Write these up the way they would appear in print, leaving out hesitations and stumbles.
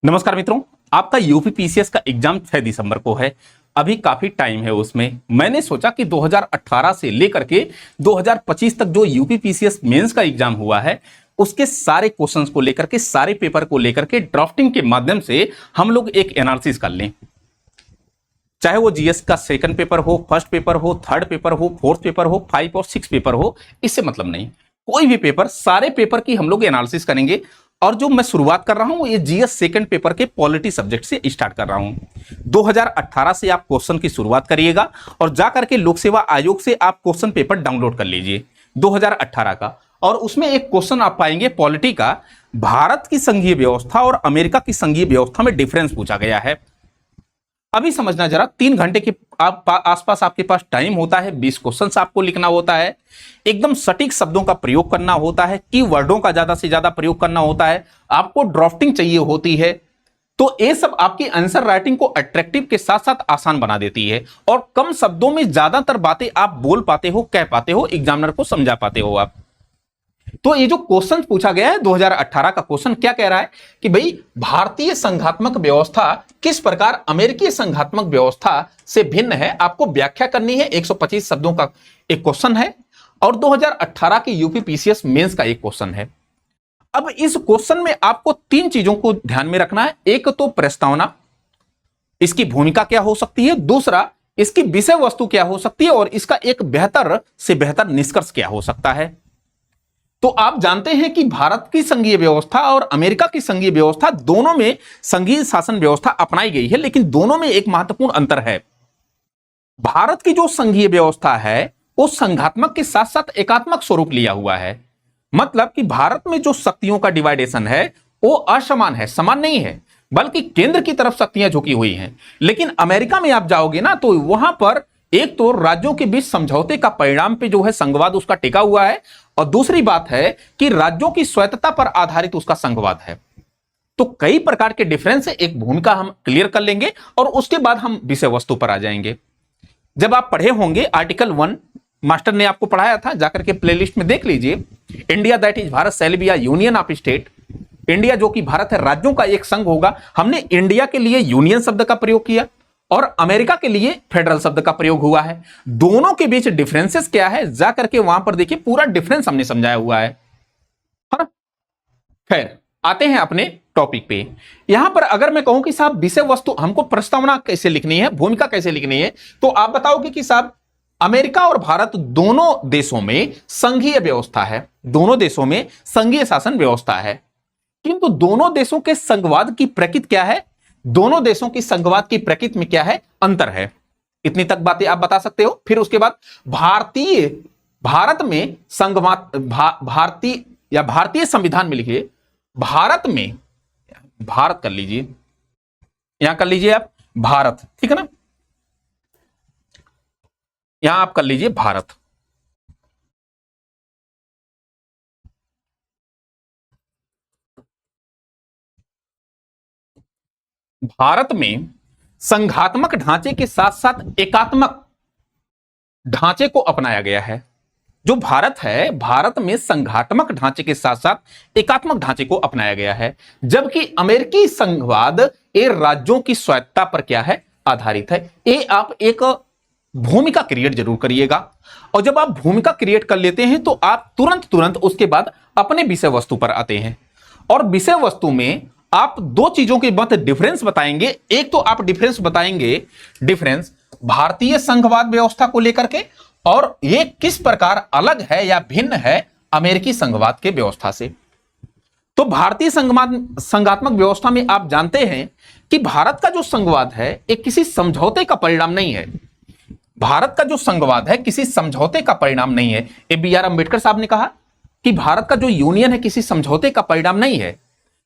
नमस्कार मित्रों, आपका यूपी पीसीएस का एग्जाम 6 दिसंबर को है। अभी काफी टाइम है उसमें। मैंने सोचा कि 2018 से लेकर के 2025 तक जो यूपी पीसीएस मेंस का एग्जाम हुआ है उसके सारे क्वेश्चंस को लेकर के, सारे पेपर को लेकर के ड्राफ्टिंग के माध्यम से हम लोग एक एनालिसिस कर लें। चाहे वो जीएस का सेकंड पेपर हो, फर्स्ट पेपर हो, थर्ड पेपर हो, फोर्थ पेपर हो, 5 और 6 पेपर हो, इससे मतलब नहीं। कोई भी पेपर, सारे पेपर की हम लोग एनालिसिस करेंगे। और जो मैं शुरुआत कर रहा हूं ये जीएस सेकंड पेपर के पॉलिटी सब्जेक्ट से स्टार्ट कर रहा हूं। 2018 से आप क्वेश्चन की शुरुआत करिएगा और जाकर के लोक सेवा आयोग से आप क्वेश्चन पेपर डाउनलोड कर लीजिए 2018 का। और उसमें एक क्वेश्चन आप पाएंगे पॉलिटी का, भारत की संघीय व्यवस्था और अमेरिका की संघीय व्यवस्था में डिफरेंस पूछा गया है। अभी समझना जरा, 3 घंटे के आसपास आपके पास टाइम होता है, 20 क्वेश्चंस आपको लिखना होता है, एकदम सटीक शब्दों का प्रयोग करना होता है, की वर्डों का ज्यादा से ज्यादा प्रयोग करना होता है, आपको ड्राफ्टिंग चाहिए होती है। तो ये सब आपकी आंसर राइटिंग को अट्रैक्टिव के साथ साथ आसान बना देती है और कम शब्दों में ज्यादातर बातें आप बोल पाते हो, कह पाते हो, एग्जामिनर को समझा पाते हो आप। तो ये जो क्वेश्चन पूछा गया है 2018 का क्वेश्चन क्या कह रहा है कि भाई भारतीय संघात्मक व्यवस्था किस प्रकार अमेरिकी संघात्मक व्यवस्था से भिन्न है, आपको व्याख्या करनी है। 125 शब्दों का एक क्वेश्चन है और 2018 के यूपी पीसीएस मेंस का एक क्वेश्चन है। अब इस क्वेश्चन में आपको 3 चीजों को ध्यान में रखना है। एक तो प्रस्तावना, इसकी भूमिका क्या हो सकती है, दूसरा इसकी विषय वस्तु क्या हो सकती है और इसका एक बेहतर से बेहतर निष्कर्ष क्या हो सकता है। तो आप जानते हैं कि भारत की संघीय व्यवस्था और अमेरिका की संघीय व्यवस्था दोनों में संघीय शासन व्यवस्था अपनाई गई है, लेकिन दोनों में एक महत्वपूर्ण अंतर है। भारत की जो संघीय व्यवस्था है वो संघात्मक के साथ साथ एकात्मक स्वरूप लिया हुआ है। मतलब कि भारत में जो शक्तियों का डिवाइडेशन है वो असमान है, समान नहीं है, बल्कि केंद्र की तरफ शक्तियां झुकी हुई हैं। लेकिन अमेरिका में आप जाओगे ना तो वहां पर एक तो राज्यों के बीच समझौते का परिणाम पे जो है संघवाद उसका टिका हुआ है, और दूसरी बात है कि राज्यों की स्वायत्तता पर आधारित उसका संघवाद है। तो कई प्रकार के डिफरेंस है, एक भूमिका हम क्लियर कर लेंगे और उसके बाद हम विषय वस्तु पर आ जाएंगे। जब आप पढ़े होंगे आर्टिकल 1, मास्टर ने आपको पढ़ाया था, जाकर के प्लेलिस्ट में देख लीजिए। India that is Bharat shall be a union of state. India जो कि भारत है, राज्यों का एक संघ होगा। हमने इंडिया के लिए यूनियन शब्द का प्रयोग किया और अमेरिका के लिए फेडरल शब्द का प्रयोग हुआ है। दोनों के बीच डिफरेंसेस क्या है जाकर के वहां पर देखिए, पूरा डिफरेंस हमने समझाया हुआ है ना। खैर, आते हैं अपने टॉपिक पे। यहां पर अगर मैं कहूं कि साहब विषय वस्तु हमको प्रस्तावना कैसे लिखनी है, भूमिका कैसे लिखनी है, तो आप बताओगे कि साहब अमेरिका और भारत दोनों देशों में संघीय व्यवस्था है, दोनों देशों में संघीय शासन व्यवस्था है, किंतु दोनों देशों के संघवाद की प्रकृति क्या है, दोनों देशों की संघवाद की प्रकृति में क्या है, अंतर है। इतनी तक बातें आप बता सकते हो। फिर उसके बाद भारत में संघवाद, भारतीय या भारतीय संविधान में लिखिए, भारत में, भारत कर लीजिए, यहां कर लीजिए आप भारत, ठीक है ना, यहां आप कर लीजिए भारत। भारत में संघात्मक ढांचे के साथ साथ एकात्मक ढांचे को अपनाया गया है। जो भारत है, भारत में संघात्मक ढांचे के साथ साथ एकात्मक ढांचे को अपनाया गया है, जबकि अमेरिकी संघवाद ये राज्यों की स्वायत्तता पर क्या है, आधारित है। ये आप एक भूमिका क्रिएट जरूर करिएगा, और जब आप भूमिका क्रिएट कर लेते हैं तो आप तुरंत उसके बाद अपने विषय वस्तु पर आते हैं। और विषय वस्तु में आप 2 चीजों के मध्य डिफरेंस बताएंगे। एक तो आप डिफरेंस बताएंगे, डिफरेंस भारतीय संघवाद व्यवस्था को लेकर के, और ये किस प्रकार अलग है या भिन्न है अमेरिकी संघवाद के व्यवस्था से। तो भारतीय संघात्मक व्यवस्था में आप जानते हैं कि भारत का जो संघवाद है एक किसी समझौते का परिणाम नहीं है। भारत का जो संघवाद है किसी समझौते का परिणाम नहीं है। बी आर अंबेडकर साहब ने कहा कि भारत का जो यूनियन है किसी समझौते का परिणाम नहीं है।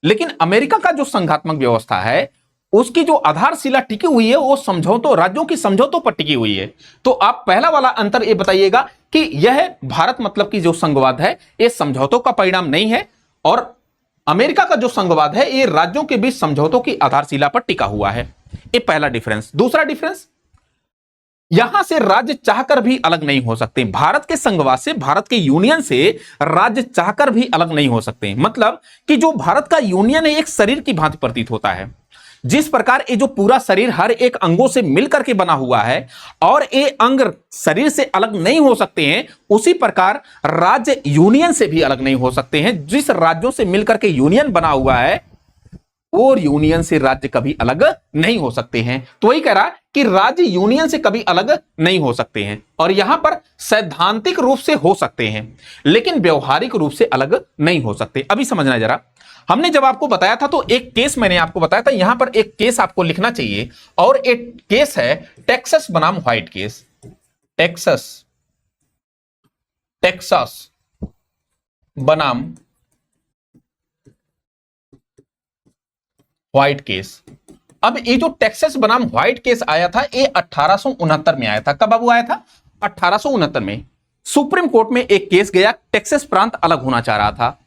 लेकिन अमेरिका का जो संघात्मक व्यवस्था है उसकी जो आधारशिला टिकी हुई है वो समझौतों, राज्यों की समझौतों पर टिकी हुई है। तो आप पहला वाला अंतर ये बताइएगा कि यह भारत मतलब की जो संघवाद है ये समझौतों का परिणाम नहीं है, और अमेरिका का जो संघवाद है ये राज्यों के बीच समझौतों की आधारशिला पर टिका हुआ है। ये पहला डिफरेंस। दूसरा डिफरेंस, यहां से राज्य चाहकर भी अलग नहीं हो सकते। भारत के संघवाद से, भारत के यूनियन से राज्य चाहकर भी अलग नहीं हो सकते। मतलब कि जो भारत का यूनियन है एक शरीर की भांति प्रतीत होता है। जिस प्रकार ये जो पूरा शरीर हर एक अंगों से मिलकर के बना हुआ है और ये अंग शरीर से अलग नहीं हो सकते हैं, उसी प्रकार राज्य यूनियन से भी अलग नहीं हो सकते हैं। जिस राज्यों से मिलकर के यूनियन बना हुआ है और यूनियन से राज्य कभी अलग नहीं हो सकते हैं। तो वही कह रहा कि राज्य यूनियन से कभी अलग नहीं हो सकते हैं। और यहां पर सैद्धांतिक रूप से हो सकते हैं लेकिन व्यवहारिक रूप से अलग नहीं हो सकते। अभी समझना जरा, हमने जब आपको बताया था तो एक केस मैंने आपको बताया था, यहां पर एक केस आपको लिखना चाहिए और एक केस है टेक्सास बनाम व्हाइट केस। टेक्सास बनाम व्हाइट केस। अब ये जो टेक्सास बनाम व्हाइट केस आया था ये 1869 में आया था। कब अब आया था? 1869 में। सुप्रीम कोर्ट में एक केस गया, टेक्सास प्रांत अलग होना चाह रहा था।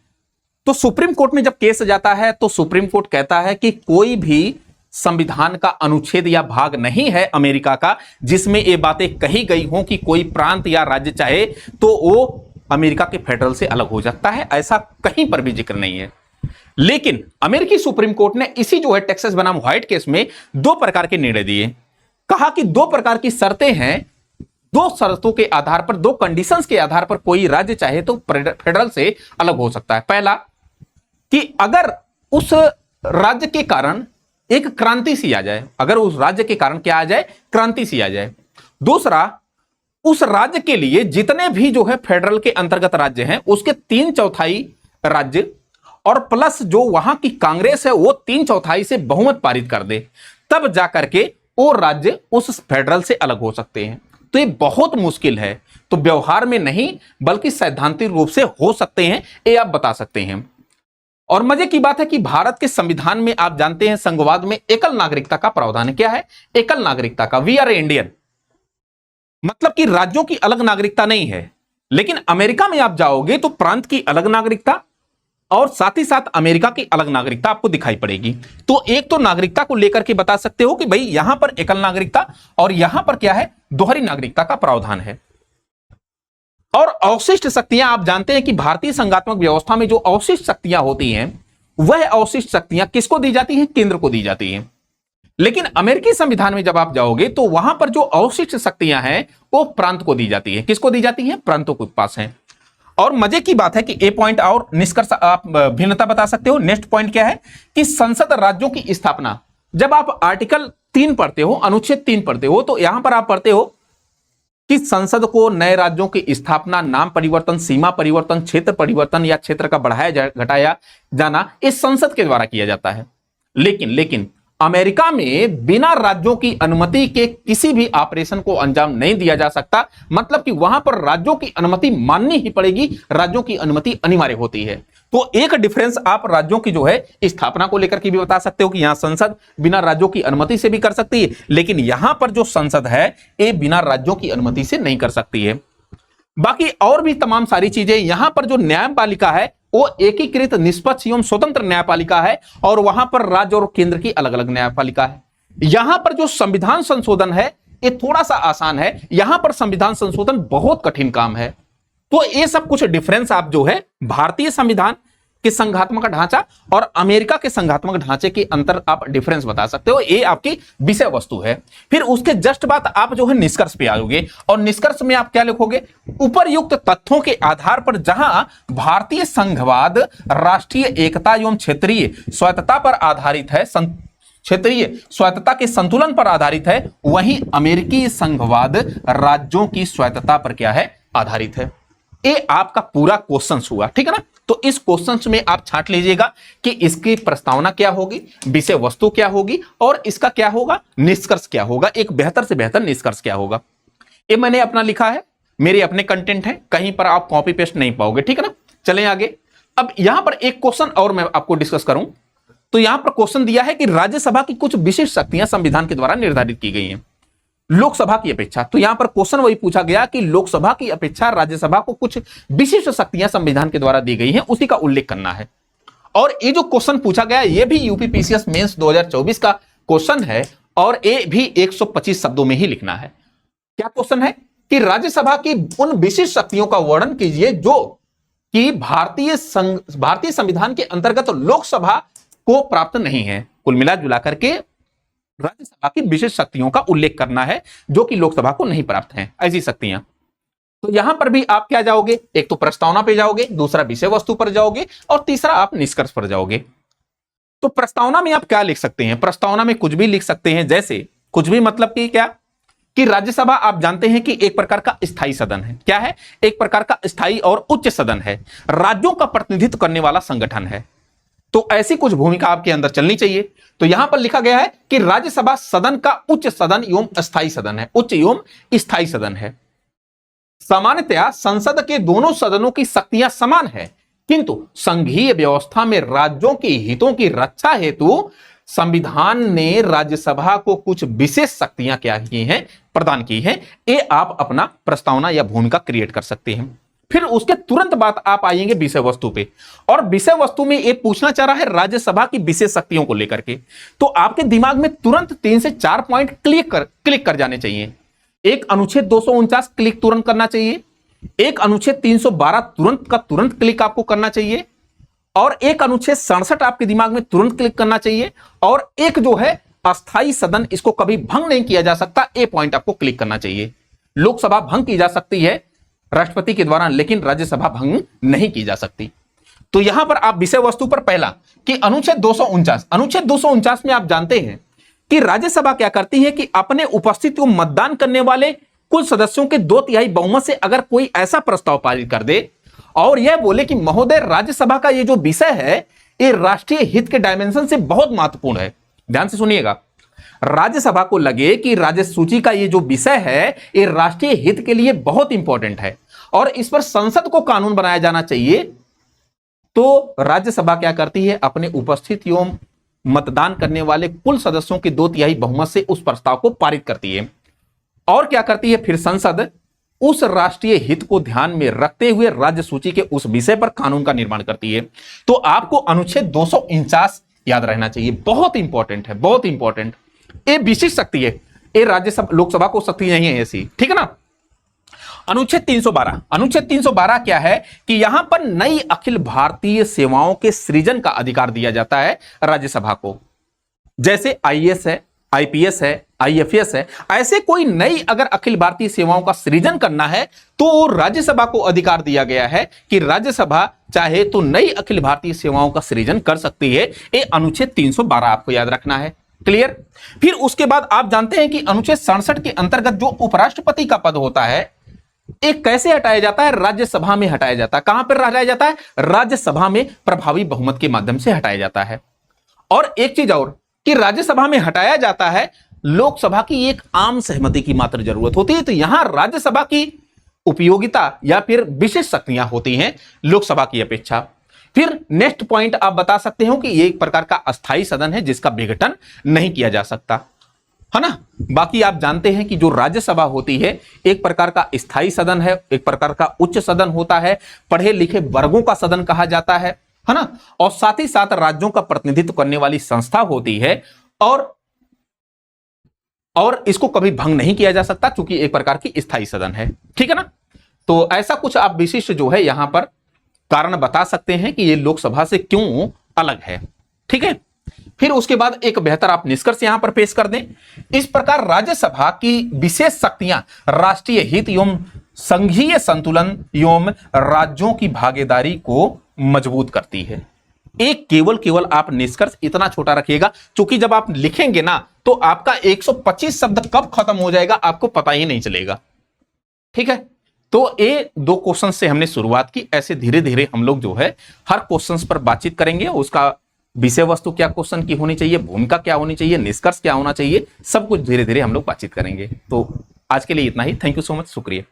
तो सुप्रीम कोर्ट में जब केस जाता है तो सुप्रीम कोर्ट कहता है कि कोई भी संविधान का अनुच्छेद या भाग नहीं है अमेरिका का जिसमें ये बातें कही गई हों कि कोई प्रांत या राज्य चाहे तो वो अमेरिका के फेडरल से अलग हो सकता है। ऐसा कहीं पर भी जिक्र नहीं है। लेकिन अमेरिकी सुप्रीम कोर्ट ने इसी जो है टेक्सास बनाम व्हाइट केस में दो प्रकार के निर्णय दिए। कहा कि दो प्रकार की शर्तें हैं, दो शर्तों के आधार पर, दो कंडीशंस के आधार पर कोई राज्य चाहे तो फेडरल से अलग हो सकता है। पहला कि अगर उस राज्य के कारण एक क्रांति सी आ जाए, अगर उस राज्य के कारण क्या आ जाए? क्रांति सी आ जाए। दूसरा, उस राज्य के लिए जितने भी जो है फेडरल के अंतर्गत राज्य हैं उसके 3/4 राज्य और प्लस जो वहां की कांग्रेस है वो 3/4 से बहुमत पारित कर दे, तब जाकर के वो राज्य उस फेडरल से अलग हो सकते हैं। तो ये बहुत मुश्किल है। तो व्यवहार में नहीं बल्कि सैद्धांतिक रूप से हो सकते हैं, ये आप बता सकते हैं। और मजे की बात है कि भारत के संविधान में आप जानते हैं संघवाद में एकल नागरिकता का प्रावधान है। क्या है? एकल नागरिकता का। वी आर इंडियन, मतलब कि राज्यों की अलग नागरिकता नहीं है। लेकिन अमेरिका में आप जाओगे तो प्रांत की अलग नागरिकता और साथ ही साथ अमेरिका की अलग नागरिकता आपको दिखाई पड़ेगी। तो एक तो नागरिकता को लेकर के बता सकते हो कि भाई यहां पर एकल नागरिकता और यहां पर क्या है? दोहरी नागरिकता का प्रावधान है। और अवशिष्ट शक्तियां आप जानते हैं कि भारतीय संघात्मक व्यवस्था में जो अवशिष्ट शक्तियां होती हैं वह अवशिष्ट शक्तियां किसको दी जाती हैं? केंद्र को दी जाती हैं। लेकिन अमेरिकी संविधान में जब आप जाओगे तो वहां पर जो अवशिष्ट शक्तियां हैं वो प्रांत को दी जाती है। किसको दी जाती हैं? प्रांतों के पास हैं। और मजे की बात है कि ए पॉइंट और निष्कर्ष आप भिन्नता बता सकते हो। नेक्स्ट पॉइंट क्या है कि संसद राज्यों की स्थापना, जब आप आर्टिकल 3 पढ़ते हो, अनुच्छेद 3 पढ़ते हो, तो यहां पर आप पढ़ते हो कि संसद को नए राज्यों की स्थापना, नाम परिवर्तन, सीमा परिवर्तन, क्षेत्र परिवर्तन या क्षेत्र का बढ़ाया घटाया जाना इस संसद के द्वारा किया जाता है। लेकिन अमेरिका में बिना राज्यों की अनुमति के किसी भी ऑपरेशन को अंजाम नहीं दिया जा सकता। मतलब कि वहां पर राज्यों की अनुमति माननी ही पड़ेगी, राज्यों की अनुमति अनिवार्य होती है। तो एक डिफरेंस आप राज्यों की जो है स्थापना को लेकर के भी बता सकते हो कि यहां संसद बिना राज्यों की अनुमति से भी कर सकती है, लेकिन यहां पर जो संसद है ये बिना राज्यों की अनुमति से नहीं कर सकती है। बाकी और भी तमाम सारी चीजें, यहां पर जो न्यायपालिका है वो एकीकृत निष्पक्ष एवं स्वतंत्र न्यायपालिका है और वहां पर राज्य और केंद्र की अलग अलग न्यायपालिका है। यहां पर जो संविधान संशोधन है ये थोड़ा सा आसान है, यहां पर संविधान संशोधन बहुत कठिन काम है। तो ये सब कुछ डिफरेंस आप जो है भारतीय संविधान के संघात्मक ढांचा और अमेरिका के संघात्मक ढांचे के अंतर आप डिफरेंस बता सकते हो। ये आपकी विषय वस्तु है। फिर उसके जस्ट बाद आप जो है निष्कर्ष पे आओगे और निष्कर्ष में आप क्या लिखोगे? उपर्युक्त तथ्यों के आधार पर जहां भारतीय संघवाद राष्ट्रीय एकता एवं क्षेत्रीय स्वायत्तता पर आधारित है, क्षेत्रीय स्वायत्तता के संतुलन पर आधारित है, वहीं अमेरिकी संघवाद राज्यों की स्वायत्तता पर क्या है? आधारित है। ये आपका पूरा क्वेश्चन हुआ, ठीक है ना? तो इस क्वेश्चन में आप छांट लीजिएगा कि इसकी प्रस्तावना क्या होगी, विषय वस्तु क्या होगी और इसका क्या होगा? निष्कर्ष क्या होगा? एक बेहतर से बेहतर निष्कर्ष क्या होगा? ये मैंने अपना लिखा है, मेरे अपने कंटेंट है, कहीं पर आप कॉपी पेस्ट नहीं पाओगे, ठीक है ना? चलें आगे। अब यहां पर एक क्वेश्चन और मैं आपको डिस्कस करूं तो यहां पर क्वेश्चन दिया है कि राज्यसभा की कुछ विशिष्ट शक्तियां संविधान के द्वारा निर्धारित की गई हैं लोकसभा की अपेक्षा। तो यहां पर क्वेश्चन वही पूछा गया कि लोकसभा की अपेक्षा राज्यसभा को कुछ विशिष्ट शक्तियां संविधान के द्वारा दी गई हैं, उसी का उल्लेख करना है। और ये जो क्वेश्चन पूछा गया ये भी यूपीपीसीएस मेंस 2024 का क्वेश्चन है और ये भी 125 शब्दों में ही लिखना है। क्या क्वेश्चन है कि राज्यसभा की उन विशिष्ट शक्तियों का वर्णन कीजिए जो कि भारतीय संविधान के अंतर्गत लोकसभा को प्राप्त नहीं है। कुल मिला जुला करके राज्यसभा की विशेष शक्तियों का उल्लेख करना है जो कि लोकसभा को नहीं प्राप्त हैं, ऐसी शक्तियां। तो यहां पर भी आप क्या जाओगे, एक तो प्रस्तावना पे जाओगे, दूसरा विषय वस्तु पर जाओगे और तीसरा आप निष्कर्ष पर जाओगे। तो प्रस्तावना में आप क्या लिख सकते हैं, प्रस्तावना में कुछ भी लिख सकते हैं, जैसे कुछ भी मतलब कि क्या कि राज्यसभा आप जानते हैं कि एक प्रकार का स्थायी सदन है। क्या है, एक प्रकार का स्थायी और उच्च सदन है, राज्यों का प्रतिनिधित्व करने वाला संगठन है। तो ऐसी कुछ भूमिका आपके अंदर चलनी चाहिए। तो यहां पर लिखा गया है कि राज्यसभा सदन का उच्च सदन एवं स्थायी सदन है, उच्च एवं स्थायी सदन है। सामान्यतया संसद के दोनों सदनों की शक्तियां समान है, किंतु संघीय व्यवस्था में राज्यों के हितों की रक्षा हेतु संविधान ने राज्यसभा को कुछ विशेष शक्तियां क्या की हैं, प्रदान की हैं। ये आप अपना प्रस्तावना या भूमिका क्रिएट कर सकते हैं। फिर उसके तुरंत बाद आप आएंगे विषय वस्तु पे, और विषय वस्तु में ये पूछना चाह रहा है राज्यसभा की विशेष शक्तियों को लेकर के। तो आपके दिमाग में तुरंत 3 से 4 पॉइंट क्लिक कर जाने चाहिए। एक अनुच्छेद 249 क्लिक तुरंत करना चाहिए, एक अनुच्छेद 312 तुरंत का तुरंत क्लिक आपको करना चाहिए, और एक अनुच्छेद 67 आपके दिमाग में तुरंत क्लिक करना चाहिए, और एक जो है अस्थायी सदन, इसको कभी भंग नहीं किया जा सकता, ये पॉइंट आपको क्लिक करना चाहिए। लोकसभा भंग की जा सकती है राष्ट्रपति के द्वारा, लेकिन राज्यसभा भंग नहीं की जा सकती। तो यहां पर आप विषय वस्तु पर पहला कि अनुच्छेद 249 में आप जानते हैं कि राज्यसभा क्या करती है कि अपने उपस्थित को मतदान करने वाले कुल सदस्यों के 2/3 बहुमत से अगर कोई ऐसा प्रस्ताव पारित कर दे और यह बोले कि महोदय राज्यसभा का ये जो विषय है ये राष्ट्रीय हित के डायमेंशन से बहुत महत्वपूर्ण है, ध्यान से सुनिएगा, राज्यसभा को लगे कि राज्य सूची का ये जो विषय है ये राष्ट्रीय हित के लिए बहुत इंपॉर्टेंट है और इस पर संसद को कानून बनाया जाना चाहिए, तो राज्यसभा क्या करती है, अपने उपस्थित एवं मतदान करने वाले कुल सदस्यों के 2/3 बहुमत से उस प्रस्ताव को पारित करती है। और क्या करती है, फिर संसद उस राष्ट्रीय हित को ध्यान में रखते हुए राज्य सूची के उस विषय पर कानून का निर्माण करती है। तो आपको अनुच्छेद 249 याद रहना चाहिए, बहुत इंपॉर्टेंट है, बहुत इंपॉर्टेंट। ये विशिष्ट शक्ति है, ये राज्यसभा लोकसभा को शक्ति नहीं है ऐसी, ठीक है ना। अनुच्छेद 312 क्या है कि यहां पर नई अखिल भारतीय सेवाओं के सृजन का अधिकार दिया जाता है राज्यसभा को। जैसे आईएएस है, आईपीएस है, आईएफएस है, ऐसे कोई नई अगर अखिल भारतीय सेवाओं का सृजन करना है तो राज्यसभा को अधिकार दिया गया है कि राज्यसभा चाहे तो नई अखिल भारतीय सेवाओं का सृजन कर सकती है। ये अनुच्छेद 312 आपको याद रखना है, क्लियर। फिर उसके बाद आप जानते हैं कि अनुच्छेद 67 के अंतर्गत जो उपराष्ट्रपति का पद होता है एक कैसे हटाया जाता है, राज्यसभा में हटाया जाता है। कहां पर हटाया जाता है, राज्यसभा में प्रभावी बहुमत के माध्यम से हटाया जाता है। और एक चीज और कि राज्यसभा में हटाया जाता है, लोकसभा की एक आम सहमति की मात्र जरूरत होती है। तो यहां राज्यसभा की उपयोगिता या फिर विशेष शक्तियां होती हैं लोकसभा की अपेक्षा। फिर नेक्स्ट पॉइंट आप बता सकते हो कि यह एक प्रकार का अस्थायी सदन है जिसका विघटन नहीं किया जा सकता, है ना। बाकी आप जानते हैं कि जो राज्यसभा होती है एक प्रकार का स्थायी सदन है, एक प्रकार का उच्च सदन होता है, पढ़े लिखे वर्गों का सदन कहा जाता है ना, और साथ ही साथ राज्यों का प्रतिनिधित्व करने वाली संस्था होती है, और इसको कभी भंग नहीं किया जा सकता क्योंकि एक प्रकार की स्थायी सदन है, ठीक है ना। तो ऐसा कुछ आप विशिष्ट जो है यहां पर कारण बता सकते हैं कि ये लोकसभा से क्यों अलग है, ठीक है। फिर उसके बाद एक बेहतर आप निष्कर्ष यहां पर पेश कर दें। इस प्रकार राज्यसभा की विशेष शक्तियां राष्ट्रीय हित एवं संघीय संतुलन एवं राज्यों की भागीदारी को मजबूत करती है। एक केवल आप निष्कर्ष इतना छोटा रखिएगा, क्योंकि जब आप लिखेंगे ना तो आपका 125 शब्द कब खत्म हो जाएगा आपको पता ही नहीं चलेगा, ठीक है। तो ये 2 क्वेश्चन से हमने शुरुआत की, ऐसे धीरे धीरे हम लोग जो है हर क्वेश्चन पर बातचीत करेंगे। उसका विषय वस्तु क्या क्वेश्चन की होनी चाहिए, भूमिका क्या होनी चाहिए, निष्कर्ष क्या होना चाहिए, सब कुछ धीरे धीरे हम लोग बातचीत करेंगे। तो आज के लिए इतना ही, थैंक यू सो मच, शुक्रिया।